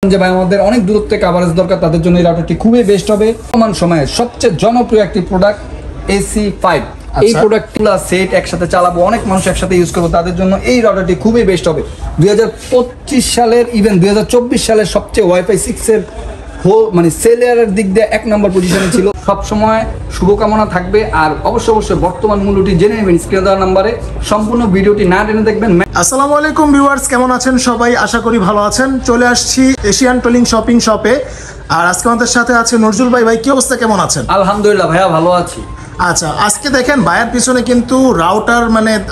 যে ভাই আমাদের অনেক দূরত্বে কভারেজ দরকার, তাদের জন্য এই রাউটারটি খুবই বেস্ট হবে। বর্তমান সময়ে সবচেয়ে জনপ্রিয় একটি প্রোডাক্ট AC5। এই প্রোডাক্টগুলো সেট একসাথে চালাবো, অনেক মানুষ একসাথে ইউজ করবো, তাদের জন্য এই রাউটারটি খুবই বেস্ট হবে। 2025 সালের ইভেন 2024 সালের সবচেয়ে ওয়াইফাই 6 এর সেলের দিক দিয়ে 1 নম্বর পজিশনে ছিল। সবসময় শুভকামনা থাকবে, আর অবশ্যই বর্তমান মূল্যটি জেনে নেবেন স্ক্রিনে দেওয়া নাম্বারে। সম্পূর্ণ ভিডিওটি না টেনে দেখবেন। আসসালামু আলাইকুম ভিউয়ার্স, কেমন আছেন সবাই? আশা করি ভালো আছেন। চলে আসছি এশিয়ান টোলিং শপিং শপে, আর আজকে আমাদের সাথে আছে নজরুল ভাই। ভাই কি অবস্থা, কেমন আছেন? আলহামদুলিল্লাহ ভাইয়া, ভালো আছি। আচ্ছা, আজকে দেখেন ভাইয়ের পিছনে কিন্তু রাউটার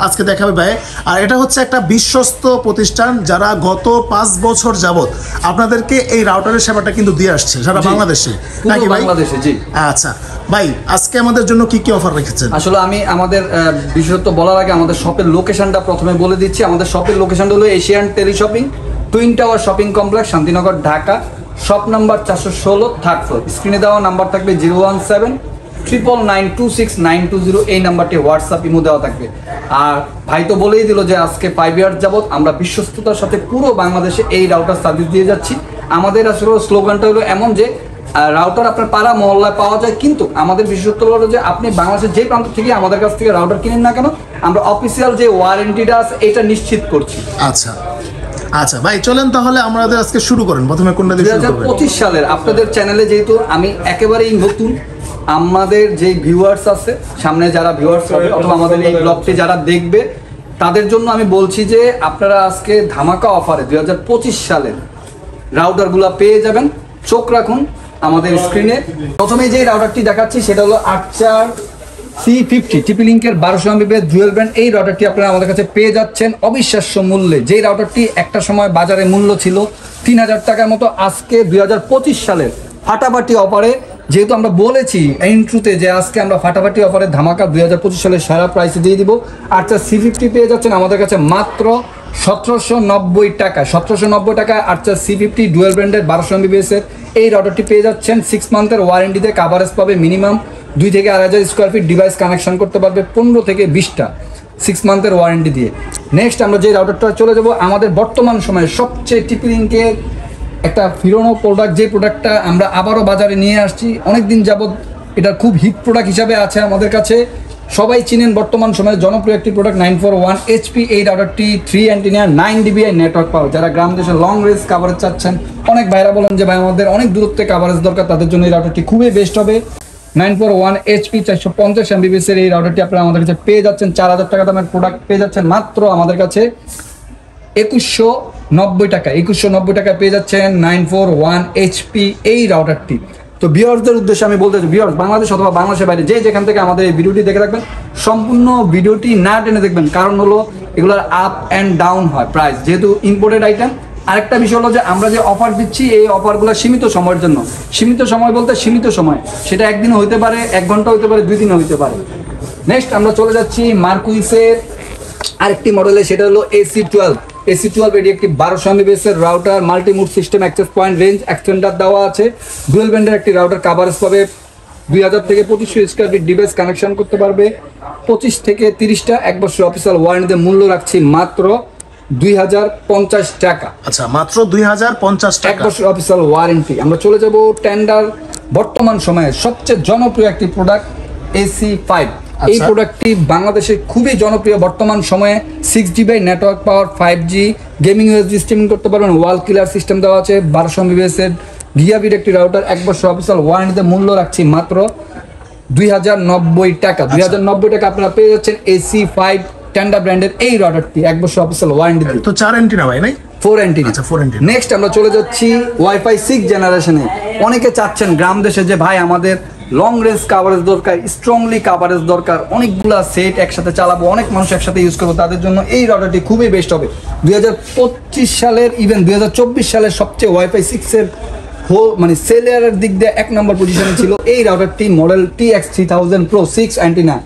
আজকে দেখাবে ভাই। আর এটা হচ্ছে একটা বিশ্বস্ত প্রতিষ্ঠান যারা গত 5 বছর যাবত আপনাদেরকে এই রাউটারের সেবাটা কিন্তু দিয়ে আসছে সারা বাংলাদেশে, নাকি ভাই? বাংলাদেশে, জি। আচ্ছা ভাই, আজকে আমাদের জন্য কি কি অফার রেখেছেন? আসলে আমি আমাদের বিশেষত বলার আগে আমাদের শপের লোকেশনটা প্রথমে বলে দিচ্ছি। আমাদের শপের লোকেশনটা হলো Asian tele shopping, twin tower shopping complex, Shantinagar, Dhaka. Shop number 416, third floor. স্ক্রিনে দেওয়া নাম্বার থাকবে 017-999-26920। এই নাম্বারটি হোয়াটসঅ্যাপ ইমো দেওয়া থাকবে। আর ভাই তো বলেই দিল যে আজকে 5 ইয়ার্স যাবত আমরা বিশ্বস্ততার সাথে পুরো বাংলাদেশে এই রাউটার সার্ভিস দিয়ে যাচ্ছি। আমাদের আসলে স্লোগানটা হলো এমন যে রাউটার আপনার পাড়া মহল্লায় পাওয়া যায়, কিন্তু আমাদের বিশেষত্ব হলো যে আপনি বাংলাদেশের যে প্রান্ত থেকে আমাদের কাছ থেকে রাউটার কিনেন না কেন, আমরা অফিসিয়াল যে ওয়ারেন্টিটা আছে এটা নিশ্চিত করছি। আচ্ছা আচ্ছা ভাই, চলেন তাহলে আমাদের আজকে শুরু করেন। প্রথমে কোনটা দিয়ে শুরু করবেন? 2025 সালের আপনাদের চ্যানেলে যেহেতু আমি একেবারেই নতুন, আমাদের যে ভিউয়ার্স আছে, সামনে যারা ভিউয়ার্স হবে অথবা আমাদের এই ব্লগটি যারা দেখবে, তাদের জন্য আমি বলছি যে আপনারা আজকে ধামাকা অফারে 2025 সালের রাউটারগুলো পেয়ে যাবেন। চোখ রাখুন আমাদের স্ক্রিনে। প্রথমে যে রাউটারটি দেখাচ্ছি সেটা হলো আর্চার C50 টিপি লিঙ্কের 1200 Mbps ডুয়েল ব্যান্ড। এই রাউটারটি আপনারা আমাদের কাছে পেয়ে যাচ্ছেন অবিশ্বাস্য মূল্যে। যে রাউটারটি একটা সময় বাজারে মূল্য ছিল 3000 টাকার মতো, আজকে 2025 সালের ফাটাফাটি অফারে, যেহেতু আমরা বলেছি ইন্ট্রোতে যে আজকে আমরা ফাটাফাটি অফারে ধামাকা 2025 সালের সারা প্রাইসে দিয়ে দিব। আর্চার C50 পেয়ে যাচ্ছেন আমাদের কাছে মাত্র 1790 টাকা। 1790 টাকায় আর্চার C50 ডুয়েল ব্র্যান্ডের 1200 Mbps এর এই রাউটারটি পেয়ে যাচ্ছেন। 6 মান্থের ওয়ারেন্টিতে কাভারেজ পাবে মিনিমাম 2 থেকে 2500 স্কোয়ার ফিট ডিভাইস কানেকশন করতে পারবে 15 থেকে 20টা 6 মান্থের ওয়ারেন্টি দিয়ে। নেক্সট আমরা যে রাউটারটা চলে যাব, আমাদের বর্তমান সময়ে সবচেয়ে টিপি লিঙ্কের একটা ফিরোনো প্রোডাক্ট, যে প্রোডাক্টটা আমরা আবারও বাজারে নিয়ে আসছি। অনেকদিন যাবৎ এটা খুব হিট প্রোডাক্ট হিসাবে আছে আমাদের কাছে, সবাই চিনেন। বর্তমান সময়ে জনপ্রিয় একটি প্রোডাক্ট 941 HP। এই রাউটারটি 3 অ্যান্টিনা 9 dBi নেটওয়ার্ক পাওয়ার। যারা গ্রাম দেশে লং রেঞ্জ কাভারেজ চাচ্ছেন, অনেক ভাইরা বলেন যে ভাই আমাদের অনেক দূরত্বে কাভারেজ দরকার, তাদের জন্য এই রাউটারটি খুবই বেস্ট হবে। 941 HP 450 Mbps এর এই রাউটারটি আপনারা আমাদের কাছে পেয়ে যাচ্ছেন। 4000 টাকা দামের প্রোডাক্ট পেয়ে যাচ্ছেন মাত্র আমাদের কাছে 2190 টাকা। 2190 টাকায় পেয়ে যাচ্ছেন 941 HP এই রাউটারটি। তো ভিউয়ার্সদের উদ্দেশ্যে আমি বলতে চাই, ভিউয়ার্স বাংলাদেশ অথবা বাংলাদেশের বাইরে যে যেখান থেকে আমাদের এই ভিডিওটি দেখে রাখবেন, সম্পূর্ণ ভিডিওটি না টেনে দেখবেন। কারণ হলো এগুলোর আপ অ্যান্ড ডাউন হয় প্রাইস, যেহেতু ইম্পোর্টেড আইটেম। আরেকটা বিষয় হলো যে আমরা যে অফার দিচ্ছি, এই অফারগুলো সীমিত সময়ের জন্য। সীমিত সময় বলতে সীমিত সময়, সেটা একদিনও হইতে পারে, 1 ঘন্টা হইতে পারে, 2 দিনও হইতে পারে। নেক্সট আমরা চলে যাচ্ছি মার্কুইসের আরেকটি মডেলে, সেটা হলো AC12। AC12 এটি একটি 1200 Mbps এর router, multimode system, access point, range extender দেওয়া আছে। ডুয়েল ব্যান্ডের একটি রাউটার, কাভারেজ পাবে 2000 থেকে 2500 স্কোয়ার ফিট ডিভাইস কানেকশন করতে পারবে 25 থেকে 30টা। 1 বছর অফিসিয়াল ওয়ারেন্টিতে মূল্য রাখছি মাত্র 2050 টাকা। আচ্ছা, মাত্র 2050 টাকা 1 বছর অফিসিয়াল ওয়ারেন্টি। আমরা চলে যাব টেন্ডার, বর্তমান সময়ে সবচেয়ে জনপ্রিয় একটি প্রোডাক্ট AC5। এই প্রোডাক্টটি বাংলাদেশে খুবই জনপ্রিয় বর্তমান সময়ে। 6 GB network power, 5G gaming USB streaming করতে পারবেন, ওয়াল কিলার সিস্টেম দেওয়া আছে, 1200 Mbps এর গিগাবিট একটি রাউটার। 1 বছর অফিসিয়াল ওয়ারেন্টিতে মূল্য রাখছি মাত্র 2090 টাকা। 2090 টাকা আপনারা পেয়ে যাচ্ছেন AC5 টেন্ডার ব্র্যান্ডের এই রাউটারটি 1 বছর অফিসিয়াল ওয়ারেন্টি। তো 4 অ্যান্টিনা ভাই, নাই 4 অ্যান্টিনা। আচ্ছা, 4 অ্যান্টিনা। নেক্সট আমরা চলে যাচ্ছি ওয়াইফাই 6 জেনারেশনে। অনেকে চাচ্ছেন গ্রাম দেশে যে ভাই আমাদের লং রেঞ্জ কাভারেজ দরকার, স্ট্রংলি কাভারেজ দরকার, অনেকগুলা সেট একসাথে চালাবো, অনেক মানুষ একসাথে ইউজ করবো, তাদের জন্য এই রাউটারটি খুবই বেস্ট হবে। 2025 সালের ইভেন 2024 সালের সবচেয়ে ওয়াইফাই 6 এর সেলের দিক দিয়ে 1 নম্বর পজিশনে ছিল এই রাউটারটি। Model TX3000 Pro 6 antenna.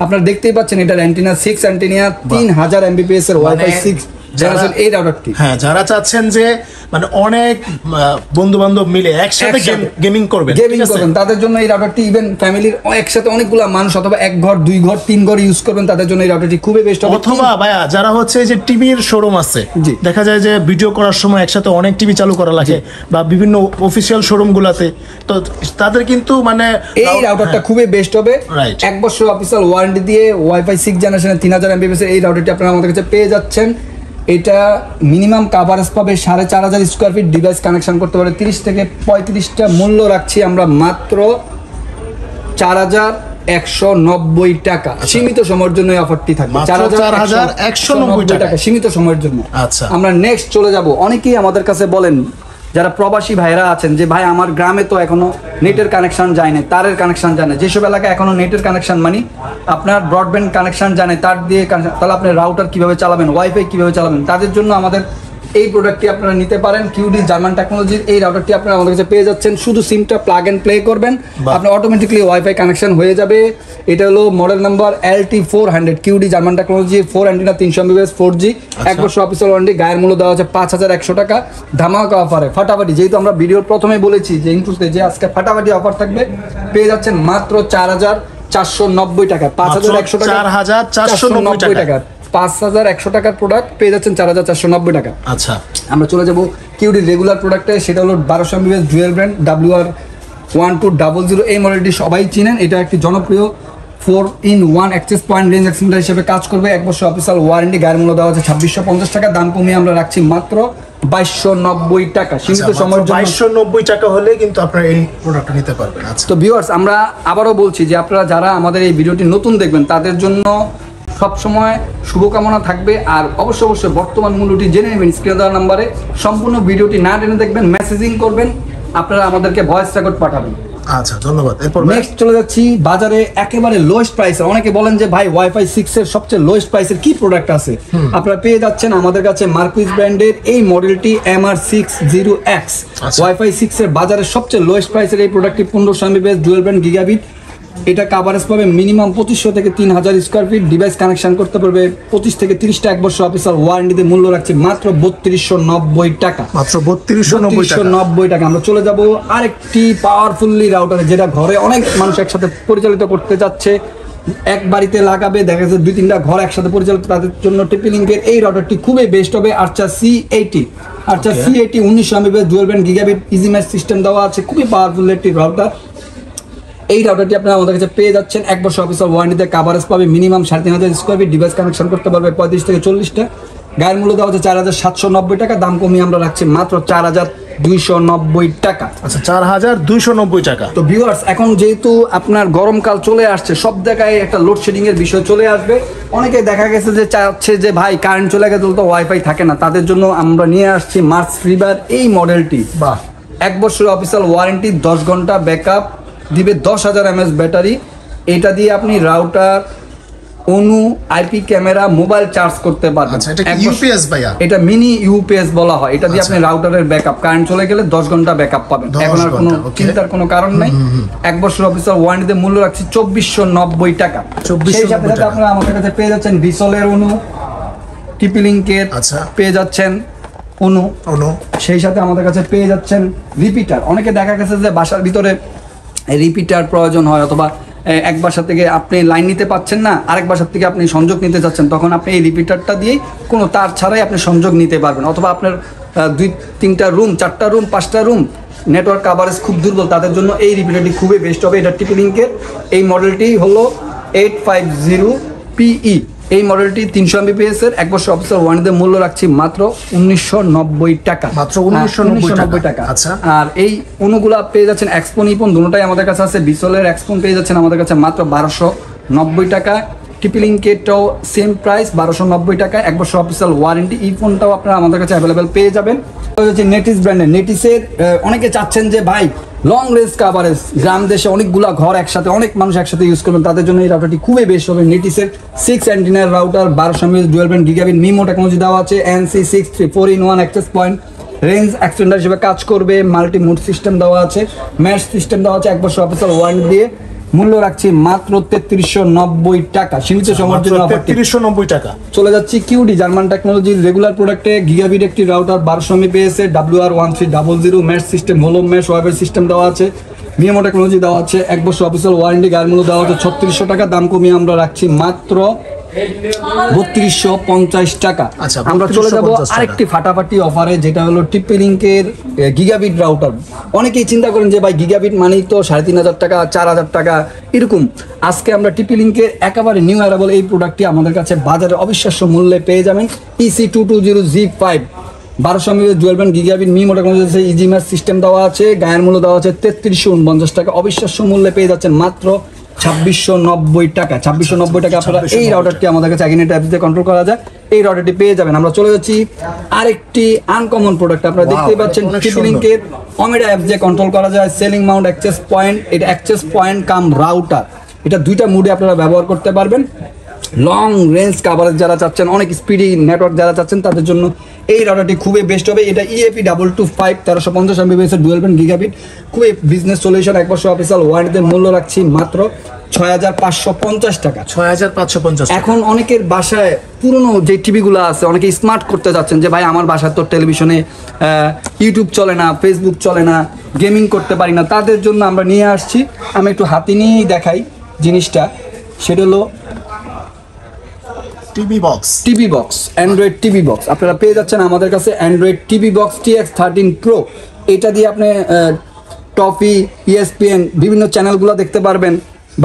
আপনারা দেখতেই পাচ্ছেন এটার অ্যান্টিনা 6 অ্যান্টিনা, 3000 Mbps এর ওয়াইফাই 6 এই রাউটারটি। হ্যাঁ, যারা চাচ্ছেন যে মানে অনেক বন্ধু বান্ধব মিলে একসাথে গেমিং করবেন তাদের জন্য এই রাউটারটি, ইভেন ফ্যামিলির একসাথে অনেকগুলো মানুষ অথবা এক ঘর, দুই ঘর, তিন ঘর ইউজ করবেন তাদের জন্য এই রাউটারটি খুবই বেস্ট হবে। অথবা ভাইয়া যারা হচ্ছে যে টিভির শোরুম আছে, দেখা যায় যে ভিডিও করার সময় একসাথে অনেক টিভি চালু করা লাগে বা বিভিন্ন অফিসিয়াল শোরুম গুলাতে, তো তাদের কিন্তু মানে এই রাউটারটা খুবই বেস্ট হবে। 1 বছর অফিসিয়াল ওয়ারেন্টি দিয়ে ওয়াইফাই 6 জেনারেশনের 3000 MBPS এই রাউটারটি আপনারা আমাদের কাছে পেয়ে যাচ্ছেন। এটা মিনিমাম কাভারেজ পাবে 4500 স্কোয়ার ফিট, ডিভাইস কানেকশন করতে পারে 30 থেকে 35টা। মূল্য রাখছি আমরা মাত্র 4190 টাকা। সীমিত সময়ের জন্য এই অফারটি থাকবে, 4190 টাকা সীমিত সময়ের জন্য। আচ্ছা, আমরা নেক্সট চলে যাব। অনেকেই আমাদের কাছে বলেন, যারা প্রবাসী ভাইরা আছেন, যে ভাই আমার গ্রামে তো এখনো নেটের কানেকশন যায় না, তারের কানেকশন যায় না। যেসব এলাকায় এখনো নেটের কানেকশন মানে আপনার ব্রডব্যান্ড কানেকশন যায় না, তার দিয়ে তাহলে আপনি রাউটার কিভাবে চালাবেন, ওয়াইফাই কিভাবে চালাবেন, তাদের জন্য আমাদের এই প্রোডাক্টটি আপনারা নিতে পারেন। কিউডি জার্মান টেকনোলজির এই রাউটারটি আপনারা আমাদের কাছে পেয়ে যাচ্ছেন। শুধু সিমটা প্লাগ এন্ড প্লে করবেন, আপনার অটোমেটিকলি ওয়াইফাই কানেকশন হয়ে যাবে। এটা হলো model number LT400, QD German technology, 4 antenna, 300 MBPS, 4G, 1 বছর অফিসিয়াল ওয়ারেন্টি। গায়ের মূল্য দেওয়া হচ্ছে 5100 টাকা। ধামাকা অফারে ফাটাফাটি, যেহেতু আমরা ভিডিওর প্রথমে বলেছি যে ইন্ট্রোতে যে আজকে ফাটাফাটি অফার থাকবে, পেয়ে যাচ্ছেন মাত্র 4490 টাকা। 5100 টাকা, 4490 টাকা। 5100 টাকার প্রোডাক্ট পেয়ে যাচ্ছেন 4490 টাকা। আচ্ছা, আমরা চলে যাব কিউডি রেগুলার প্রোডাক্টে। সেটা হলো 1200 MBPS ডুয়েল ব্র্যান্ড WR1200। এই মডেলটি সবাই চিনেন। এটা একটি জনপ্রিয় 4-in-1 access point range extender হিসেবে কাজ করবে। 1 বছর অফিসিয়াল ওয়ারেন্টি। গায়ের মূল্য দেওয়া হচ্ছে 2650 টাকা। দাম কমিয়ে আমরা রাখছি মাত্র 2290 টাকা। সীমিত সময়ের জন্য 2290 টাকা হলে কিন্তু আপনারা এই প্রোডাক্টটা নিতে পারবেন। আচ্ছা, তো ভিউয়ার্স, আমরা আবারও বলছি যে আপনারা যারা আমাদের এই ভিডিওটি নতুন দেখবেন তাদের জন্য সবসময় শুভকামনা থাকবে। আর অবশ্যই বর্তমান মূল্যটি জেনে নেবেন স্ক্রিনে দেওয়া নাম্বারে। সম্পূর্ণ ভিডিওটি না টেনে দেখবেন, মেসেজিং করবেন, আপনারা আমাদেরকে ভয়েস রেকর্ড পাঠাবেন। আচ্ছা, ধন্যবাদ। এরপর নেক্সট চলে যাচ্ছি বাজারে একেবারে লোয়েস্ট প্রাইসে। অনেকে বলেন যে ভাই ওয়াইফাই 6 এর সবচেয়ে লোয়েস্ট প্রাইসের কি প্রোডাক্ট আছে, আপনারা পেয়ে যাচ্ছেন আমাদের কাছে মার্কুইজ ব্র্যান্ডের এই মডেলটি MR60X। ওয়াইফাই 6 এর বাজারে সবচেয়ে লোয়েস্ট প্রাইসের এই প্রোডাক্টটি 1500 MBPS ডুয়েল ব্র্যান্ড গিগাবিট। এটা কাভারেজ পাবে মিনিমাম 2500 থেকে 3000 স্কোয়ার ফিট, ডিভাইস কানেকশন করতে পারবে 25 থেকে 30টা। 1 বছর অফিসিয়াল ওয়ারেন্টিতে মূল্য রাখছে মাত্র 3290 টাকা। মাত্র 3290 টাকা। আমরা চলে যাব আরেকটি পাওয়ারফুলি রাউটারে, যেটা ঘরে অনেক মানুষ একসাথে পরিচালিত করতে যাচ্ছে, এক বাড়িতে লাগাবে, দেখা যাচ্ছে 2-3টা ঘর একসাথে পরিচালিত, তাদের জন্য টিপি লিঙ্কের এই রাউটারটি খুবই বেস্ট হবে। আর্চার C80, 1900 MBPS dual brand gigabit easy mesh system দেওয়া আছে। খুবই পাওয়ারফুল একটি রাউটার। এই রাউটারটি আপনারা আমাদের কাছে পেয়ে যাচ্ছেন 1 বছর অফিসিয়াল ওয়ারেন্টিতে। কাভারেজ পাবে minimum 3500 square feet, device connection করতে পারবে 35 থেকে 40টা। গায়ের মূল্য দেওয়া হচ্ছে 4790 টাকা। দাম কমিয়ে আমরা রাখছি মাত্র 4290 টাকা। আচ্ছা, 4290 টাকা। তো ভিউয়ার্স, এখন যেহেতু আপনার গরমকাল চলে আসছে, সব জায়গায় একটা লোডশেডিং এর বিষয় চলে আসবে। অনেকে দেখা গেছে যে চাচ্ছে যে ভাই কারেন্ট চলে গেলে তো ওয়াইফাই থাকে না, তাদের জন্য আমরা নিয়ে আসছি মার্স ফ্রিবার এই মডেলটি। 1 বছর অফিসিয়াল ওয়ারেন্টি, 10 ঘন্টা ব্যাকআপ দিবে, 10000 mAh ব্যাটারি। এটা দিয়ে আপনি রাউটার, অনু, আইপি ক্যামেরা, মোবাইল চার্জ করতে পারবেন। এটা মিনি ইউপিএস বলা হয়। এটা দিয়ে আপনি রাউটারের ব্যাকআপ, কারেন্ট চলে গেলে 10 ঘন্টা ব্যাকআপ পাবেন। এখন আর কোনো চিন্তার কোনো কারণ নাই। 1 বছর অফিসিয়াল ওয়ারেন্টিতে মূল্য রাখছি 2490 টাকা। সেই সাথে সাথে আপনারা আমাদের কাছে পেয়ে যাচ্ছেন ভিসলের অনু, টিপি লিঙ্কের পেয়ে যাচ্ছেন অনু। সেই সাথে আমাদের কাছে পেয়ে যাচ্ছেন রিপিটার। অনেকে দেখা গেছে যে বাসার ভিতরে রিপিটার প্রয়োজন হয়, অথবা এক বাসা থেকে আপনি লাইন নিতে পাচ্ছেন না, আরেক বাসার থেকে আপনি সংযোগ নিতে চাচ্ছেন, তখন আপনি এই রিপিটারটা দিয়েই কোনো তার ছাড়াই আপনি সংযোগ নিতে পারবেন। অথবা আপনার 2-3টা রুম, 4টা রুম, 5টা রুম, নেটওয়ার্ক কাভারেজ খুব দুর্বল, তাদের জন্য এই রিপিটারটি খুবই বেস্ট হবে। এটা টিপি লিঙ্কের এই মডেলটি হলো 850PE। এই মডেলটি 300 MBPS এর। 1 বছর অফিসিয়াল ওয়ারেন্টিতে মূল্য রাখছি মাত্র 1990 টাকা। মাত্র 1990 টাকা। আচ্ছা, আর এই অনুগুলা পেয়ে যাচ্ছেন এক্সপো নিপন, দুটোটাই আমাদের কাছে আছে। বিসলের এক্সপো পেয়ে যাচ্ছেন আমাদের কাছে মাত্র 1290 টাকা। টিপি লিঙ্কেরটাও সেম প্রাইস, 1290 টাকা। 1 বছর অফিসিয়াল ওয়ারেন্টি। এই ফোনটাও আপনারা আমাদের কাছে অ্যাভেলেবেল পেয়ে যাবেন। হচ্ছে নেটিস ব্র্যান্ডের। নেটিসের অনেকে চাচ্ছেন যে ভাই লং রেঞ্জ কাভারেজ, গ্রাম দেশে অনেকগুলা ঘর একসাথে, অনেক মানুষ একসাথে ইউজ করবেন, তাদের জন্য এই রাউটারটি খুবই বেস্ট হবে। নেটিসের 6 অ্যান্টেনার router, 1200 mAh dual brand gigabit MIMO technology দেওয়া আছে। NC63 4-in-1 access point range extender হিসেবে কাজ করবে। মাল্টি মোড সিস্টেম দেওয়া আছে, ম্যাশ সিস্টেম দেওয়া আছে। 1 বছর অফিসিয়াল ওয়ারেন্টি দিয়ে মূল্য রাখছি মাত্র 3390 টাকা, সীমিত সময়ের জন্য অফার। 3390 টাকা। চলে যাচ্ছি কিউডি জার্মান টেকনোলজির রেগুলার প্রোডাক্টে গিগাবিট একটি router 1200 Mbps WR1300 mesh system, whole mesh wifi system দেওয়া আছে, মিয়ামো টেকনোলজি দেওয়া আছে, 1 বছর অফিসিয়াল ওয়ারেন্টি, গায়ের মূল্য দেওয়া আছে 3600 টাকা। দাম কমিয়ে আমরা রাখছি মাত্র 3250 টাকা। আমরা চলে যাব আরেকটি ফাটাফাটি অফারে, যেটা হলো টিপি লিঙ্কের গিগাবিট রাউটার। অনেকেই চিন্তা করেন যে ভাই গিগাবিট মানেই তো 3500 টাকা 4000 টাকা এরকম। আজকে আমরা টিপি লিঙ্কের একেবারে নিউ অ্যারাইভাল এই প্রোডাক্টটি আমাদের কাছে বাজারে অবিশ্বাস্য মূল্যে পেয়ে যাবেন। EC220Z5 1200 mAh dual band gigabit MIMO technology easy mesh system দেওয়া আছে, গায়ের মূল্য দেওয়া আছে 3349 টাকা। অবিশ্বাস্য মূল্যে পেয়ে যাচ্ছেন মাত্র 2690 টাকা। 2690 টাকা আপনারা এই রাউটারটি আমাদের কাছে আগিনেট অ্যাপস দিয়ে কন্ট্রোল করা যায়, এই রাউটারটি পেয়ে যাবেন। আমরা চলে যাচ্ছি আরেকটি আনকমন প্রোডাক্ট, আপনারা দেখতেই পাচ্ছেন টিপি লিঙ্কের ওমেডা অ্যাপস দিয়ে কন্ট্রোল করা যায় সেলিং মাউন্ট অ্যাক্সেস পয়েন্ট। এটা অ্যাক্সেস পয়েন্ট কাম রাউটার, এটা দুইটা মুডে আপনারা ব্যবহার করতে পারবেন। লং রেঞ্জ কাভারেজ যারা চাচ্ছেন, অনেক স্পিডি নেটওয়ার্ক যারা চাচ্ছেন, তাদের জন্য এই রাউটারটি খুবই বেস্ট হবে। এটা EAP225 1350 Mbps dual band gigabit, খুবই বিজনেস সলিউশন, 1 বছর অফিসিয়াল ওয়ারেন্টিতে মূল্য রাখছি মাত্র 6550 টাকা। 6550। এখন অনেকের বাসায় পুরনো যে টিভিগুলো আছে, অনেকে স্মার্ট করতে যাচ্ছেন যে ভাই আমার বাসায় তো টেলিভিশনে ইউটিউব চলে না, ফেসবুক চলে না, গেমিং করতে পারি না, তাদের জন্য আমরা নিয়ে আসছি। আমি একটু হাতে নিয়েই দেখাই জিনিসটা, সেটা হলো TV box, Android TV box. আপনারা পেয়ে যাচ্ছেন আমাদের কাছে Android TV box TX13 Pro। এটা দিয়ে আপনি টপি, ESPN বিভিন্ন চ্যানেলগুলো দেখতে পারবেন।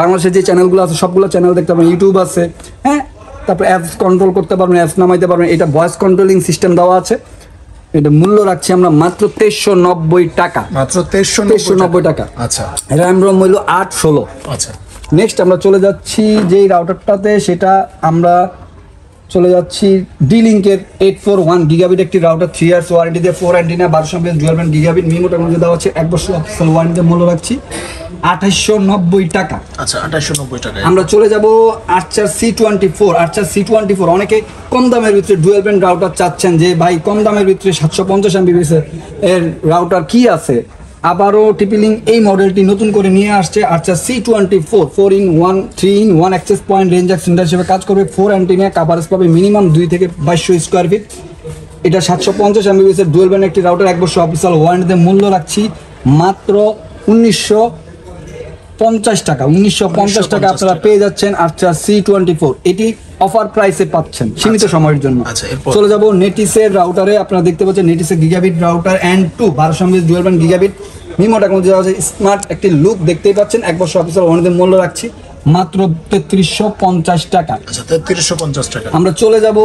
বাংলাদেশের যে চ্যানেলগুলো আছে সবগুলো চ্যানেল দেখতে পারবেন, ইউটিউব আছে, হ্যাঁ, তারপরে অ্যাপস কন্ট্রোল করতে পারবেন, অ্যাপস নামাইতে পারবেন। এটা ভয়েস কন্ট্রোলিং সিস্টেম দেওয়া আছে। এটা মূল্য রাখছি আমরা মাত্র 2390 টাকা। মাত্র 2390 টাকা। আচ্ছা, র্যাম রোম হইলো 8/16। আচ্ছা, নেক্সট আমরা চলে যাচ্ছি যেই রাউটারটাতে, সেটা আমরা চলে যাচ্ছি ডি লিঙ্কের 841 গিগাবিট একটি রাউটার, 3 ইয়ার্স ওয়ারেন্টি দিয়ে, 4 antenna, 1200 mAh dual band gigabit MIMO technology দেওয়া আছে, 1 বছর অফিসিয়াল ওয়ারেন্টিতে মূল্য রাখছি 2890 টাকা। আচ্ছা, 2890 টাকা। আমরা চলে যাব আর্চার C24। অনেকে কম দামের ভিতরে ডুয়াল ব্যান্ড রাউটার চাচ্ছেন যে ভাই কম দামের ভিতরে 750 Mbps এর রাউটার কি আছে। আবারও টিপি-লিঙ্ক এই মডেলটি নতুন করে নিয়ে আসছে, আর্চার C24 4-in-1 3-in-1 access point range extender হিসেবে কাজ করবে। 4 অ্যান্টিনা, কাভারেজ পাবে মিনিমাম 2 থেকে 2200 স্কোয়ার ফিট। এটা 750 Mbps এর ডুয়াল ব্যান্ড একটি রাউটার, 1 বছর অফিসিয়াল ওয়ারেন্টিতে মূল্য রাখছি মাত্র 1950 টাকা। 1950 টাকা আপনারা পেয়ে যাচ্ছেন আর্চার C24। এটি অফার প্রাইসে পাচ্ছেন সীমিত সময়ের জন্য। চলে যাব নেটিসের রাউটারে, আপনারা দেখতে পাচ্ছেন নেটিসের gigabit router N2 1200 mAh dual band gigabit MIMO technology আছে, স্মার্ট একটি লুক দেখতেই পাচ্ছেন। 1 বছর অফিসিয়াল ওয়ারেন্টিতে মূল্য রাখছি মাত্র 3350 টাকা। আচ্ছা, 3350 টাকা। আমরা চলে যাব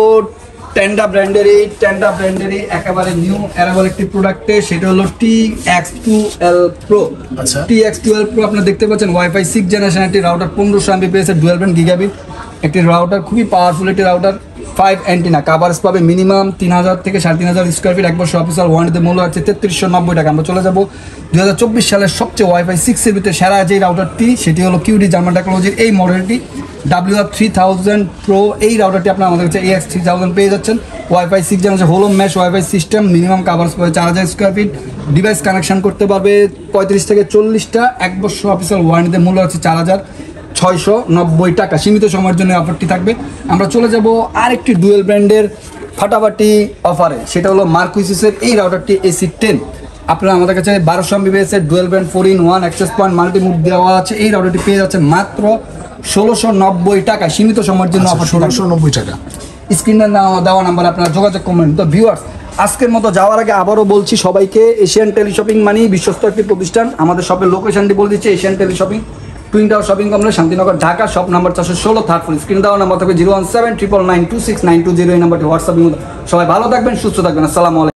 টেন্ডা ব্র্যান্ডেরই একেবারে নিউ অ্যারাইভাল একটি প্রোডাক্টে, সেটা হলো TX12 Pro। আচ্ছা, TX12 Pro আপনারা দেখতে পাচ্ছেন ওয়াইফাই 6 জেনারেশন একটি রাউটার, 1500 Mbps এর ডুয়াল ব্যান্ড গিগাবিট একটি রাউটার, খুবই পাওয়ারফুল একটি রাউটার, 5 অ্যান্টিনা, কাভারেজ পাবে মিনিমাম 3000 থেকে 3500 স্কোয়ার ফিট, 1 বছর অফিসিয়াল ওয়ারেন্টিতে মূল্য আছে 3390 টাকা। আমরা চলে যাব 2024 সালের সবচেয়ে ওয়াইফাই 6 এর ভিতরে সেরা যে রাউটারটি, সেটি হলো কিউডি জার্মান টেকনোলজির এই মডেলটি WR3000 Pro। এই রাউটারটি আপনারা আমাদের কাছে AX3000 পেয়ে যাচ্ছেন, wifi 6 generation whole mesh wifi system, minimum coverage পাবে 4000 স্কোয়ার ফিট, ডিভাইস কানেকশন করতে পারবে 35 থেকে 40টা, 1 বছর অফিসিয়াল ওয়ারেন্টিতে মূল্য আছে 4690 টাকা। সীমিত সময়ের জন্য অফারটি থাকবে। আমরা চলে যাব আরেকটি ডুয়েল ব্র্যান্ডের ফাটাফাটি অফারে, সেটা হলো মার্কুইসিসের এই রাউটারটি AC10। আপনারা আমাদের কাছে 1200 Mbps এর dual brand 4-in-1 access point multimode দেওয়া আছে। এই রাউটারটি পেয়ে যাচ্ছেন মাত্র 1690 টাকা। সীমিত সময়ের জন্য অফার 1690 টাকা। স্ক্রিনে দেওয়া নাম্বারে আপনারা যোগাযোগ করবেন। তো ভিউয়ার্স, আজকের মতো যাওয়ার আগে আবারও বলছি সবাইকে, এশিয়ান টেলিশপিং মানেই বিশ্বস্ত একটি প্রতিষ্ঠান। আমাদের শপের লোকেশনটি বলে দিচ্ছে, Asian teleshopping, twin tower shopping complex, Shantinagar, Dhaka. Shop number 416 third floor. স্ক্রিনে দেওয়া নাম্বার থাকবে 01799926920। এই নাম্বারটি হোয়াটসঅ্যাপের মধ্যে। সবাই ভালো থাকবেন, সুস্থ থাকবেন। আসসালামু আলাইকুম।